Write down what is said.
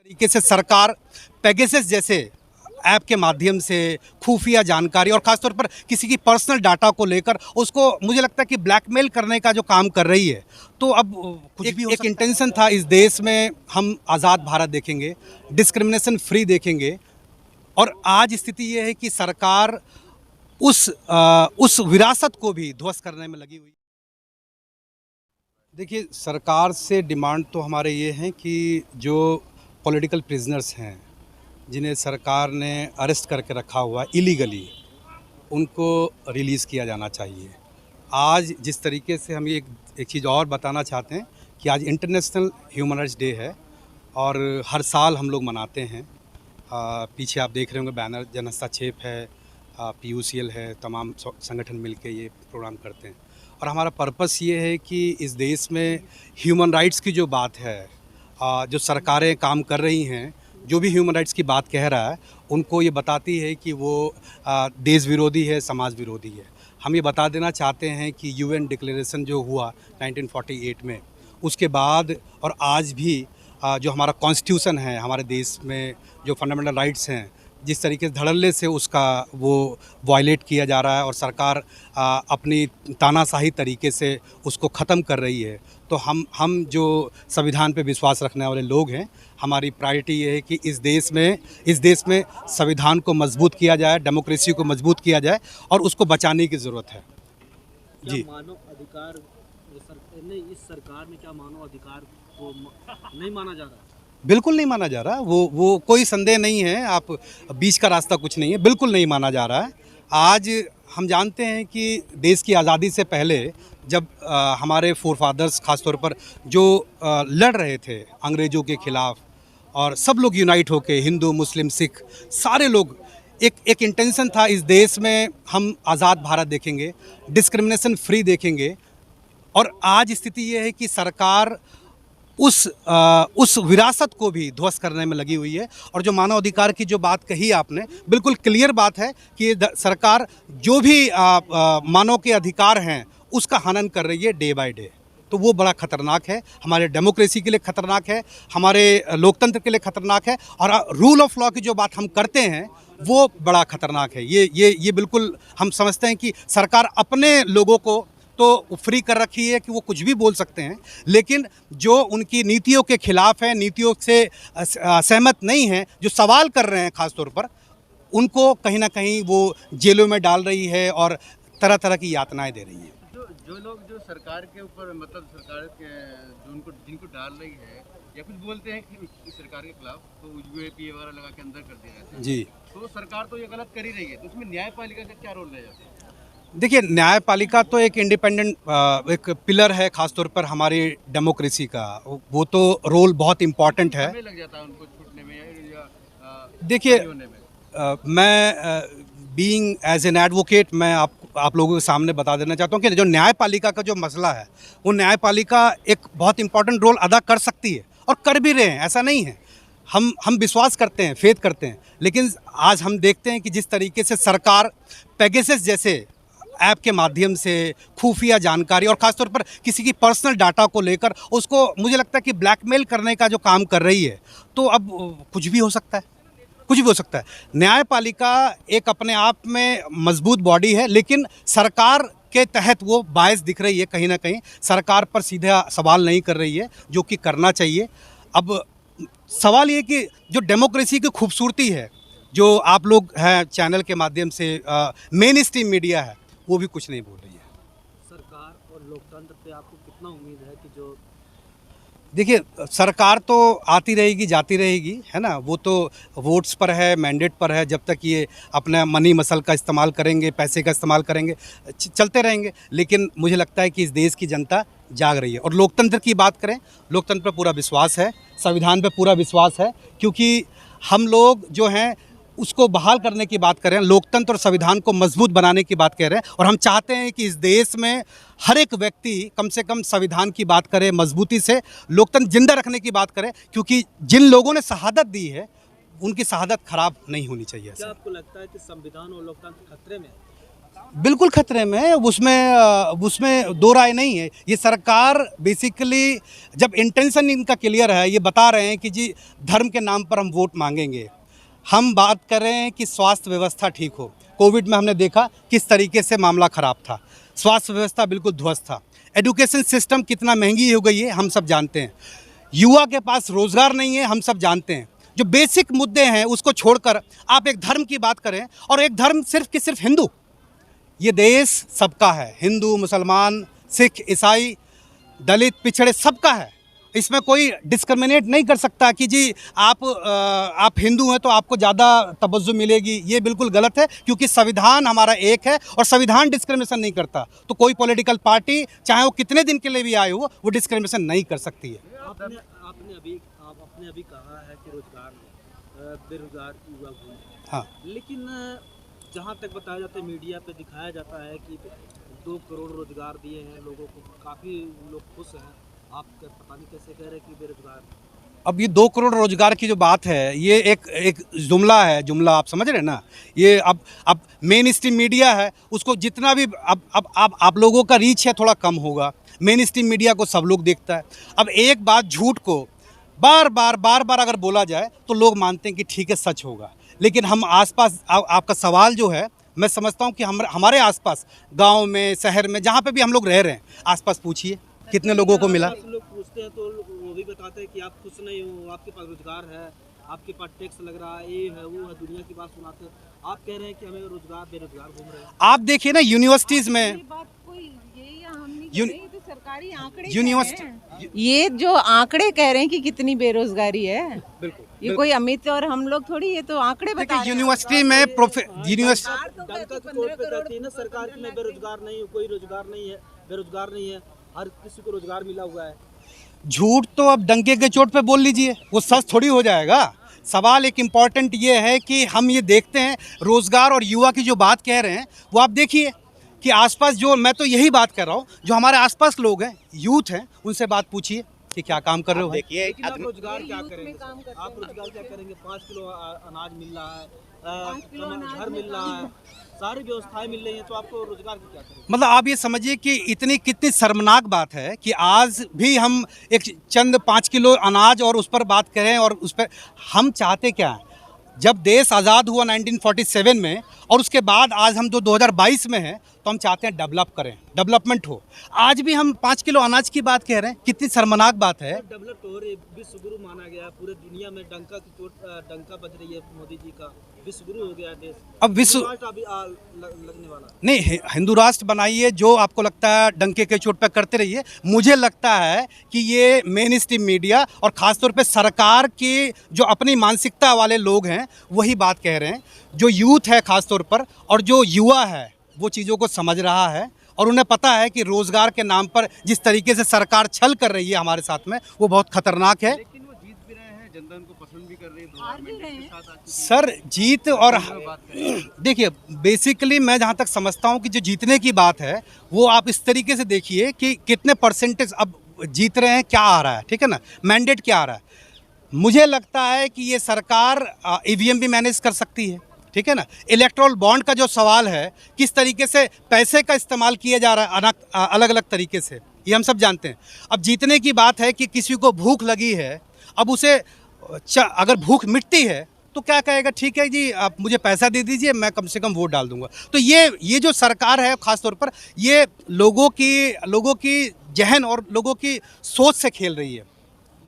तरीके से सरकार पेगासस जैसे ऐप के माध्यम से खुफिया जानकारी और ख़ासतौर पर किसी की पर्सनल डाटा को लेकर उसको मुझे लगता है कि ब्लैकमेल करने का जो काम कर रही है। तो अब कुछ भी एक इंटेंशन था इस देश में हम आज़ाद भारत देखेंगे, डिस्क्रिमिनेशन फ्री देखेंगे, और आज स्थिति ये है कि सरकार उस विरासत को भी ध्वस्त करने में लगी हुई। देखिए, सरकार से डिमांड तो हमारे ये हैं कि जो पॉलिटिकल प्रिजनर्स हैं, जिन्हें सरकार ने अरेस्ट करके रखा हुआ है इलीगली, उनको रिलीज़ किया जाना चाहिए। आज जिस तरीके से हम एक चीज़ और बताना चाहते हैं कि आज इंटरनेशनल ह्यूमन राइट्स डे है और हर साल हम लोग मनाते हैं। पीछे आप देख रहे होंगे बैनर, जन हस्तक्षेप है, PUCL है, तमाम संगठन मिलके ये प्रोग्राम करते हैं। और हमारा पर्पस ये है कि इस देश में ह्यूमन राइट्स की जो बात है, जो सरकारें काम कर रही हैं, जो भी ह्यूमन राइट्स की बात कह रहा है, उनको ये बताती है कि वो देश विरोधी है, समाज विरोधी है। हम ये बता देना चाहते हैं कि UN डिक्लेरेशन जो हुआ 1948 में, उसके बाद और आज भी जो हमारा कॉन्स्टिट्यूशन है, हमारे देश में जो फंडामेंटल राइट्स हैं, जिस तरीके से धड़ल्ले से उसका वो वायलेट किया जा रहा है और सरकार अपनी तानाशाही तरीके से उसको ख़त्म कर रही है। तो हम जो संविधान पे विश्वास रखने वाले लोग हैं, हमारी प्रायोरिटी ये है कि इस देश में संविधान को मजबूत किया जाए, डेमोक्रेसी को मजबूत किया जाए और उसको बचाने की ज़रूरत है। जी, मानव अधिकार इस सरकार में क्या मानव अधिकार को नहीं माना जा रहा? बिल्कुल नहीं माना जा रहा। वो कोई संदेह नहीं है, आप बीच का रास्ता कुछ नहीं है, बिल्कुल नहीं माना जा रहा है। आज हम जानते हैं कि देश की आज़ादी से पहले जब हमारे फोरफादर्स ख़ास तौर पर जो लड़ रहे थे अंग्रेज़ों के ख़िलाफ़, और सब लोग यूनाइट होके, हिंदू मुस्लिम सिख सारे लोग, एक इंटेंशन था इस देश में हम आज़ाद भारत देखेंगे, डिस्क्रिमिनेशन फ्री देखेंगे। और आज स्थिति ये है कि सरकार उस विरासत को भी ध्वस्त करने में लगी हुई है। और जो मानव अधिकार की जो बात कही आपने, बिल्कुल क्लियर बात है कि सरकार जो भी मानव के अधिकार हैं उसका हनन कर रही है डे बाय डे। तो वो बड़ा ख़तरनाक है, हमारे डेमोक्रेसी के लिए ख़तरनाक है, हमारे लोकतंत्र के लिए ख़तरनाक है, और रूल ऑफ लॉ की जो बात हम करते हैं वो बड़ा ख़तरनाक है। ये बिल्कुल हम समझते हैं कि सरकार अपने लोगों को तो फ्री कर रखी है कि वो कुछ भी बोल सकते हैं, लेकिन जो उनकी नीतियों के खिलाफ है, नीतियों से सहमत नहीं हैं, जो सवाल कर रहे हैं ख़ास तौर पर, उनको कहीं ना कहीं वो जेलों में डाल रही है और तरह तरह की यातनाएं दे रही है। जो लोग जो सरकार के ऊपर मतलब सरकार के जिनको डाल रही है या कुछ बोलते हैं कि सरकार के खिलाफ, तो UAP वगैरह लगा के अंदर कर दिया जाता है। जी, तो सरकार तो ये गलत कर ही रही है, तो उसमें न्यायपालिका का क्या रोल रहेगा? देखिए, न्यायपालिका तो एक इंडिपेंडेंट एक पिलर है ख़ास तौर पर हमारी डेमोक्रेसी का। वो तो रोल बहुत इम्पॉर्टेंट है। समय लग जाता है उनको छूटने में या देखिए, होने में। मैं बीइंग एज एन एडवोकेट, मैं आप लोगों के सामने बता देना चाहता हूँ कि जो न्यायपालिका का जो मसला है, वो न्यायपालिका एक बहुत इंपॉर्टेंट रोल अदा कर सकती है और कर भी रहे हैं, ऐसा नहीं है। हम विश्वास करते हैं, फेथ करते हैं, लेकिन आज हम देखते हैं कि जिस तरीके से सरकार पेगासस जैसे ऐप के माध्यम से खुफिया जानकारी और ख़ासतौर पर किसी की पर्सनल डाटा को लेकर उसको मुझे लगता है कि ब्लैकमेल करने का जो काम कर रही है, तो अब कुछ भी हो सकता है, कुछ भी हो सकता है। न्यायपालिका एक अपने आप में मजबूत बॉडी है, लेकिन सरकार के तहत वो बायस दिख रही है। कहीं ना कहीं सरकार पर सीधा सवाल नहीं कर रही है, जो कि करना चाहिए। अब सवाल ये कि जो डेमोक्रेसी की खूबसूरती है, जो आप लोग हैं चैनल के माध्यम से, मेन स्ट्रीम मीडिया है, वो भी कुछ नहीं बोल रही है। सरकार और लोकतंत्र पे आपको कितना उम्मीद है कि जो देखिए, सरकार तो आती रहेगी जाती रहेगी, है ना, वो तो वोट्स पर है, मैंडेट पर है। जब तक ये अपना मनी मसल का इस्तेमाल करेंगे, पैसे का इस्तेमाल करेंगे, चलते रहेंगे। लेकिन मुझे लगता है कि इस देश की जनता जाग रही है। और लोकतंत्र की बात करें, लोकतंत्र पर पूरा विश्वास है, संविधान पर पूरा विश्वास है, क्योंकि हम लोग जो हैं उसको बहाल करने की बात कर रहे हैं, लोकतंत्र और संविधान को मजबूत बनाने की बात कह रहे हैं। और हम चाहते हैं कि इस देश में हर एक व्यक्ति कम से कम संविधान की बात करे, मजबूती से लोकतंत्र जिंदा रखने की बात करे, क्योंकि जिन लोगों ने शहादत दी है उनकी शहादत खराब नहीं होनी चाहिए। क्या आपको लगता है कि संविधान और लोकतंत्र खतरे में है? बिल्कुल खतरे में है, उसमें दो राय नहीं है। ये सरकार बेसिकली जब इंटेंशन इनका क्लियर है, ये बता रहे हैं कि जी धर्म के नाम पर हम वोट मांगेंगे। हम बात कर रहे हैं कि स्वास्थ्य व्यवस्था ठीक हो। कोविड में हमने देखा किस तरीके से मामला ख़राब था, स्वास्थ्य व्यवस्था बिल्कुल ध्वस्त था। एजुकेशन सिस्टम कितना महंगी हो गई है हम सब जानते हैं। युवा के पास रोज़गार नहीं है हम सब जानते हैं। जो बेसिक मुद्दे हैं उसको छोड़कर आप एक धर्म की बात करें, और एक धर्म सिर्फ कि सिर्फ हिंदू। ये देश सबका है, हिंदू, मुसलमान, सिख, ईसाई, दलित, पिछड़े, सबका है। इसमें कोई डिस्क्रिमिनेट नहीं कर सकता कि जी आप हिंदू हैं तो आपको ज़्यादा तवज्जो मिलेगी। ये बिल्कुल गलत है, क्योंकि संविधान हमारा एक है और संविधान डिस्क्रिमिनेशन नहीं करता। तो कोई पॉलिटिकल पार्टी चाहे वो कितने दिन के लिए भी आए हो, वो डिस्क्रिमिनेशन नहीं कर सकती है। आपने अभी कहा है कि रोजगार बेरोजगार युवा घूम रहे हैं। हाँ, लेकिन जहाँ तक बताया जाता है, मीडिया पे दिखाया जाता है कि 2 करोड़ रोजगार दिए हैं लोगों को, काफ़ी लोग खुश हैं। आप पता नहीं कैसे कह रहे हैं कि बेरोजगार। अब ये 2 करोड़ रोजगार की जो बात है, ये एक जुमला है, जुमला आप समझ रहे हैं ना। ये अब मेन स्ट्रीम मीडिया है, उसको जितना भी अब आप लोगों का रीच है थोड़ा कम होगा। मेन स्ट्रीम मीडिया को सब लोग देखता है। अब एक बात झूठ को बार बार अगर बोला जाए तो लोग मानते हैं कि ठीक है, सच होगा। लेकिन हम आसपास आपका सवाल जो है, मैं समझता हूँ कि हमारे आसपास गांव में, शहर में, जहाँ पे भी हम लोग रह रहे हैं, आसपास पूछिए कितने लोगों को मिला। लोग पूछते हैं तो वो भी बताते हैं कि आप खुश नहीं हो, आपके पास रोजगार है, आपके पास टैक्स लग रहा है, ये है वो है, दुनिया की बात सुनाते हैं। आप कह रहे हैं कि हमें रोजगार बेरोजगार घूम रहे हैं। आप देखिए ना यूनिवर्सिटीज़ में, तो सरकारी आंकड़े यूनिवर्सिटी, ये जो आंकड़े कह रहे हैं कि कितनी बेरोजगारी है, बिल्कुल ये कोई अमित और हम लोग थोड़ी, ये तो आंकड़े बता रहे हैं। यूनिवर्सिटी में यूनिवर्सिटी डंका की चोट पे कहती है ना सरकार की, मैं बेरोजगार नहीं हूँ, कोई रोजगार नहीं है, बेरोजगार नहीं है, हर किसी को रोजगार मिला हुआ है। झूठ तो अब डंके के चोट पे बोल लीजिए, वो सच थोड़ी हो जाएगा। सवाल एक इम्पॉर्टेंट ये है कि हम ये देखते हैं रोज़गार और युवा की जो बात कह रहे हैं, वो आप देखिए कि आसपास जो, मैं तो यही बात कर रहा हूँ, जो हमारे आसपास लोग हैं, यूथ हैं, उनसे बात पूछिए कि क्या काम कर रहे हो। देखिए लेकिन आप रोजगार क्या करेंगे? आप रोजगार क्या करेंगे? 5 किलो अनाज मिल रहा है, घर मिल रहा है, सारी व्यवस्थाएं मिल रही हैं, तो आपको रोजगार की क्या करेंगे? मतलब आप ये समझिए कि इतनी कितनी शर्मनाक बात है कि आज भी हम एक चंद 5 किलो अनाज और उस पर बात करें, और उस पर हम चाहते क्या हैं। जब देश आज़ाद हुआ 1947 में, और उसके बाद आज हम जो 2022 में हैं, तो हम चाहते हैं डेवलप करें, डेवलपमेंट हो। आज भी हम 5 किलो अनाज की बात कह रहे हैं, कितनी शर्मनाक बात है। डेवलप हो रही है, विश्व गुरु माना गया है पूरे दुनिया में। डंका की चोट, डंका बज रही है मोदी जी का, विश्व गुरु हो गया है देश। अब विश्व अभी लगने वाला नहीं, हिंदू राष्ट्र बनाइए, जो आपको लगता है डंके के चोट पर करते रहिए। मुझे लगता है कि ये मेन स्ट्रीम मीडिया और ख़ासतौर पे सरकार के जो अपनी मानसिकता वाले लोग हैं, वही बात कह रहे हैं। जो यूथ है ख़ासतौर पर, और जो युवा है, वो चीज़ों को समझ रहा है, और उन्हें पता है कि रोज़गार के नाम पर जिस तरीके से सरकार छल कर रही है हमारे साथ में, वो बहुत खतरनाक है। लेकिन वो जीत भी रहे हैं, जनता उनको पसंद भी कर रही है, गवर्नमेंट के साथ आज सर जीत और देखिए, बेसिकली मैं जहाँ तक समझता हूँ कि जो जीतने की बात है, वो आप इस तरीके से देखिए कि कितने परसेंटेज अब जीत रहे हैं, क्या आ रहा है, ठीक है ना, मैंडेट क्या आ रहा है। मुझे लगता है कि ये सरकार ईवीएम भी मैनेज कर सकती है, ठीक है ना। इलेक्ट्रोल बॉन्ड का जो सवाल है, किस तरीके से पैसे का इस्तेमाल किया जा रहा है अलग अलग तरीके से, ये हम सब जानते हैं। अब जीतने की बात है कि किसी को भूख लगी है, अब उसे अगर भूख मिटती है तो क्या कहेगा, ठीक है जी आप मुझे पैसा दे दीजिए, मैं कम से कम वोट डाल दूंगा। तो ये जो सरकार है ख़ास तौर पर, ये लोगों की जहन और लोगों की सोच से खेल रही है।